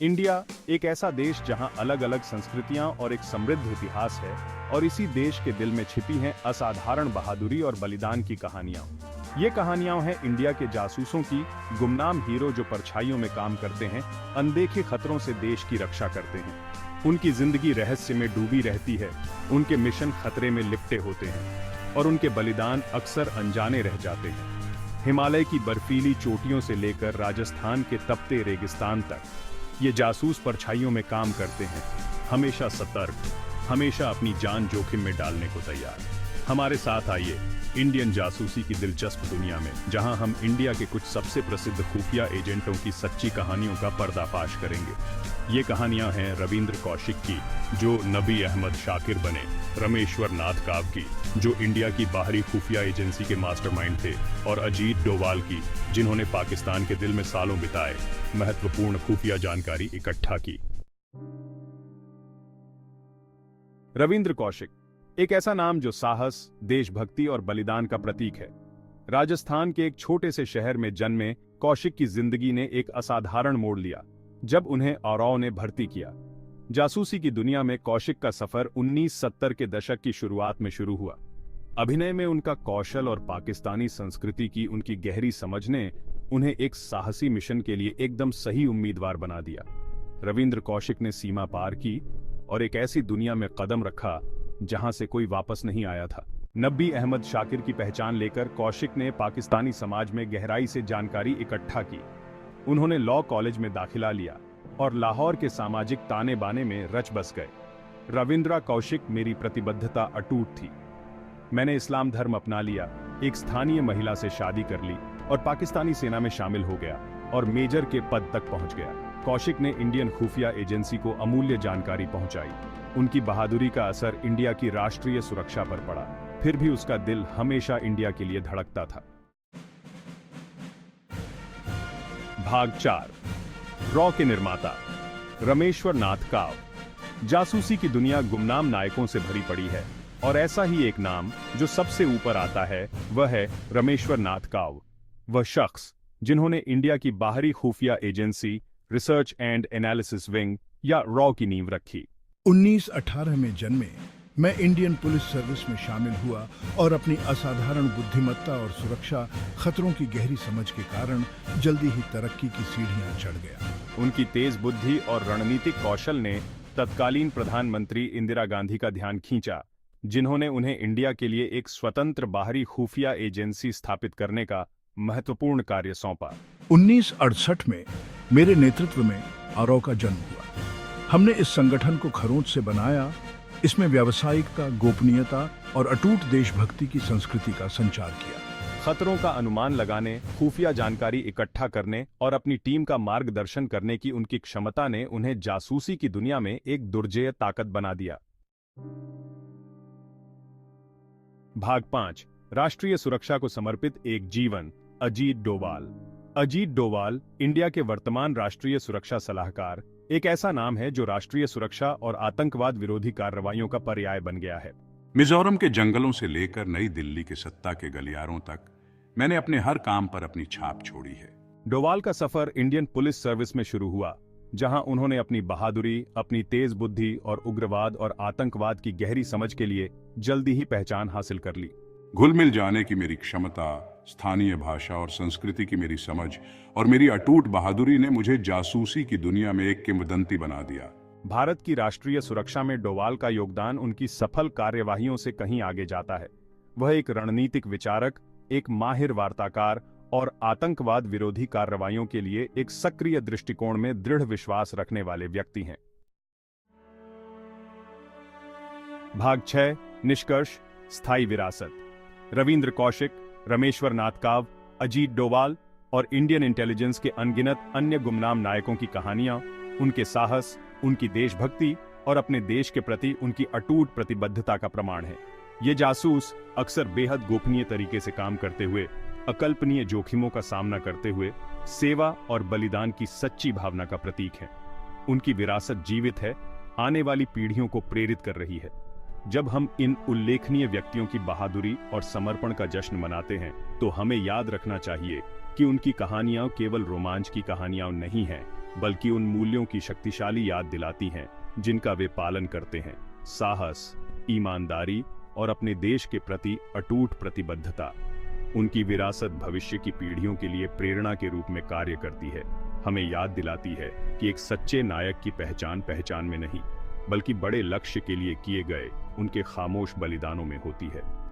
India एक ऐसा देश जहां अलग अलग संस्कृतियां और एक समृद्ध इतिहास है, और इसी देश के दिल में छिपी हैं असाधारण बहादुरी और बलिदान की कहानियां। ये कहानियां हैं इंडिया के जासूसों की, गुमनाम हीरो जो परछाइयों में काम करते हैं, अनदेखे खतरों से देश की रक्षा करते हैं। उनकी जिंदगी रहस्य में डूबी रहती है, उनके मिशन खतरे में लिपटे होते हैं और उनके बलिदान अक्सर अनजाने रह जाते हैं। हिमालय की बर्फीली चोटियों से लेकर राजस्थान के तपते रेगिस्तान तक ये जासूस परछाइयों में काम करते हैं, हमेशा सतर्क, हमेशा अपनी जान जोखिम में डालने को तैयार। हमारे साथ आइए इंडियन जासूसी की दिलचस्प दुनिया में, जहां हम इंडिया के कुछ सबसे प्रसिद्ध खुफिया एजेंटों की सच्ची कहानियों का पर्दाफाश करेंगे। ये कहानियां हैं रविंद्र कौशिक की, जो नबी अहमद शाकिर बने, रमेश्वर नाथ काव की, जो इंडिया की बाहरी खुफिया एजेंसी के मास्टरमाइंड थे, और अजीत डोवाल की, जिन्होंने पाकिस्तान के दिल में सालों बिताए महत्वपूर्ण खुफिया जानकारी इकट्ठा की। रविंद्र कौशिक एक ऐसा नाम जो साहस, देशभक्ति और बलिदान का प्रतीक है। राजस्थान के एक छोटे से शहर में जन्मे कौशिक की जिंदगी ने एक असाधारण मोड़ लिया जब उन्हें औरव ने भर्ती किया। जासूसी की दुनिया में कौशिक का सफर 1970 के दशक की शुरुआत में शुरू हुआ। अभिनय में उनका कौशल और पाकिस्तानी संस्कृति की उनकी गहरी समझ ने उन्हें एक साहसी मिशन के लिए एकदम सही उम्मीदवार बना दिया। रविंद्र कौशिक ने सीमा पार की और एक ऐसी दुनिया में कदम रखा जहां से कोई वापस नहीं आया था। नबी अहमद शाकिर की पहचान लेकर कौशिक ने पाकिस्तानी समाज में गहराई से जानकारी इकट्ठा की। उन्होंने लॉ कॉलेज में दाखिला लिया और लाहौर के सामाजिक ताने बाने में रच बस गए। रविंद्र कौशिक, मेरी प्रतिबद्धता अटूट थी। मैंने इस्लाम धर्म अपना लिया, एक स्थानीय महिला से शादी कर ली और पाकिस्तानी सेना में शामिल हो गया और मेजर के पद तक पहुंच गया। कौशिक ने इंडियन खुफिया एजेंसी को अमूल्य जानकारी पहुंचाई। उनकी बहादुरी का असर इंडिया की राष्ट्रीय सुरक्षा पर पड़ा, फिर भी उसका दिल हमेशा इंडिया के लिए धड़कता था। भाग 4, रॉ के निर्माता रमेश्वर नाथ काव। जासूसी की दुनिया गुमनाम नायकों से भरी पड़ी है, और ऐसा ही एक नाम जो सबसे ऊपर आता है वह है रमेश्वर नाथ काव। वह शख्स जिन्होंने इंडिया की बाहरी खुफिया agency research and analysis wing या रॉ की नींव रखी। 1918 में जन्मे मैं इंडियन पुलिस सर्विस में शामिल हुआ और अपनी असाधारण बुद्धिमत्ता और सुरक्षा खतरों की गहरी समझ के कारण जल्दी ही तरक्की की सीढ़ियां चढ़ गया। उनकी तेज बुद्धि और रणनीतिक कौशल ने तत्कालीन प्रधानमंत्री इंदिरा गांधी का ध्यान खींचा, जिन्होंने उन्हें इंडिया के लिए एक स्वतंत्र बाहरी खुफिया एजेंसी स्थापित करने का महत्वपूर्ण कार्य सौंपा। 1968 में मेरे नेतृत्व में आरओ का जन्म हुआ। हमने इस संगठन को खरोंच से बनाया। इसमें व्यावसायिकता, गोपनीयता और अटूट देशभक्ति की संस्कृति का संचार किया। खतरों का अनुमान लगाने, खुफिया जानकारी इकट्ठा करने और अपनी टीम का मार्गदर्शन करने की उनकी क्षमता ने उन्हें जासूसी की दुनिया में एक दुर्जेय ताकत बना दिया। भाग 5, राष्ट्रीय सुरक्षा को समर्पित एक जीवन। अजीत डोवाल। अजीत डोवाल इंडिया के वर्तमान राष्ट्रीय सुरक्षा सलाहकार एक ऐसा नाम है जो राष्ट्रीय सुरक्षा और आतंकवाद विरोधी कार्रवाइयों का पर्याय बन गया है। मिजोरम के जंगलों से लेकर नई दिल्ली के सत्ता के गलियारों तक मैंने अपने हर काम पर अपनी छाप छोड़ी है। डोवाल का सफर इंडियन पुलिस सर्विस में शुरू हुआ, जहां उन्होंने अपनी बहादुरी, अपनी तेज बुद्धि और उग्रवाद और आतंकवाद की गहरी समझ के लिए जल्दी ही पहचान हासिल कर ली। घुल मिल जाने की मेरी क्षमता, स्थानीय भाषा और संस्कृति की मेरी समझ और मेरी अटूट बहादुरी ने मुझे जासूसी की दुनिया में एक किंवदंती बना दिया। भारत की राष्ट्रीय सुरक्षा में डोवाल का योगदान उनकी सफल कार्यवाहियों से कहीं आगे जाता है। वह एक रणनीतिक विचारक, एक माहिर वार्ताकार और आतंकवाद विरोधी कार्रवाइयों के लिए एक सक्रिय दृष्टिकोण में दृढ़ विश्वास रखने वाले व्यक्ति हैं। भाग 6, निष्कर्ष, स्थायी विरासत। रविंद्र कौशिक, रमेश्वर नाथ काव, अजीत डोवाल और इंडियन इंटेलिजेंस के अनगिनत अन्य गुमनाम नायकों की कहानियां उनके साहस, उनकी देशभक्ति और अपने देश के प्रति उनकी अटूट प्रतिबद्धता का प्रमाण है। ये जासूस अक्सर बेहद गोपनीय तरीके से काम करते हुए, अकल्पनीय जोखिमों का सामना करते हुए सेवा और बलिदान की सच्ची भावना का प्रतीक हैं। उनकी विरासत जीवित है, आने वाली पीढ़ियों को प्रेरित कर रही है। जब हम इन उल्लेखनीय व्यक्तियों की बहादुरी और समर्पण का जश्न मनाते हैं, तो हमें याद रखना चाहिए कि उनकी कहानियां केवल रोमांच की कहानियां नहीं हैं, बल्कि उन मूल्यों की शक्तिशाली याद दिलाती हैं जिनका वे पालन करते हैं। साहस, ईमानदारी और अपने देश के प्रति अटूट प्रतिबद्धता। उनकी विरासत भविष्य की पीढ़ियों के लिए प्रेरणा के रूप में कार्य करती है, हमें याद दिलाती है कि एक सच्चे नायक की पहचान में नहीं, बल्कि बड़े लक्ष्य के लिए किए गए उनके खामोश बलिदानों में होती है।